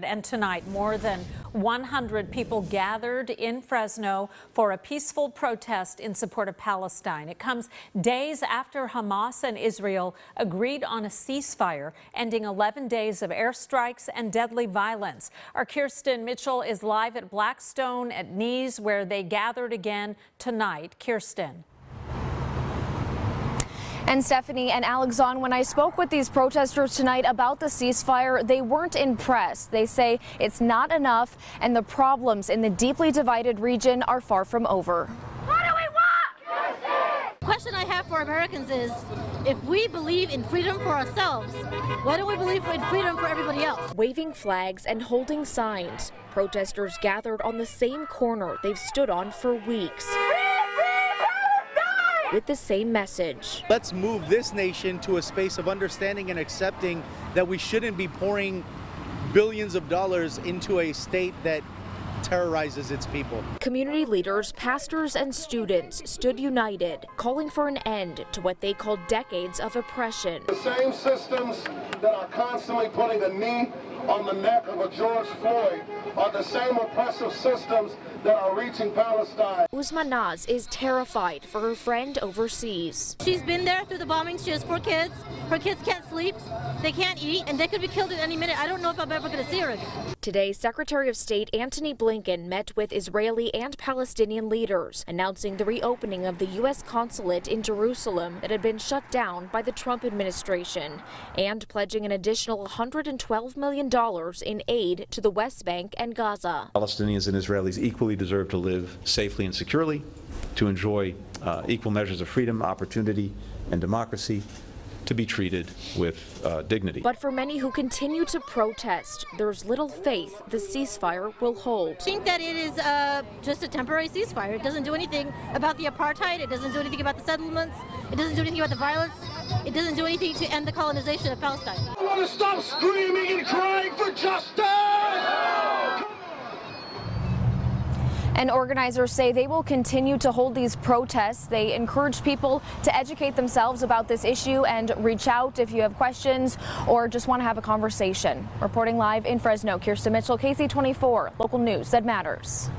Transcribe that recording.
And tonight, more than 100 people gathered in Fresno for a peaceful protest in support of Palestine. It comes days after Hamas and Israel agreed on a ceasefire, ending 11 days of airstrikes and deadly violence. Our Kirsten Mitchell is live at Blackstone at Knees, where they gathered again tonight. Kirsten. And Stephanie and Alexon, when I spoke with these protesters tonight about the ceasefire, they weren't impressed. They say it's not enough and the problems in the deeply divided region are far from over. What do we want? The question I have for Americans is, if we believe in freedom for ourselves, why don't we believe in freedom for everybody else? Waving flags and holding signs, protesters gathered on the same corner they've stood on for weeks, with the same message. Let's move this nation to a space of understanding and accepting that we shouldn't be pouring billions of dollars into a state that terrorizes its people. Community leaders, pastors, and students stood united, calling for an end to what they called decades of oppression. The same systems that are constantly putting a knee on the neck of a George Floyd are the same oppressive systems that are reaching Palestine. Uzma Naz is terrified for her friend overseas. She's been there through the bombings. She has 4 kids. Her kids can't sleep, they can't eat, and they could be killed at any minute. I don't know if I'm ever going to see her again. Today, Secretary of State Antony Blinken met with Israeli and Palestinian leaders, announcing the reopening of the U.S. consulate in Jerusalem that had been shut down by the Trump administration, and pledging an additional $112 million in aid to the West Bank and Gaza. Palestinians and Israelis equally deserve to live safely and securely, to enjoy equal measures of freedom, opportunity, and democracy, to be treated with dignity. But for many who continue to protest, there's little faith the ceasefire will hold. I think that it is just a temporary ceasefire. It doesn't do anything about the apartheid. It doesn't do anything about the settlements. It doesn't do anything about the violence. It doesn't do anything to end the colonization of Palestine. I want to stop screaming and crying for justice! And organizers say they will continue to hold these protests. They encourage people to educate themselves about this issue and reach out if you have questions or just want to have a conversation. Reporting live in Fresno, Kirsten Mitchell, KC24, local news that matters.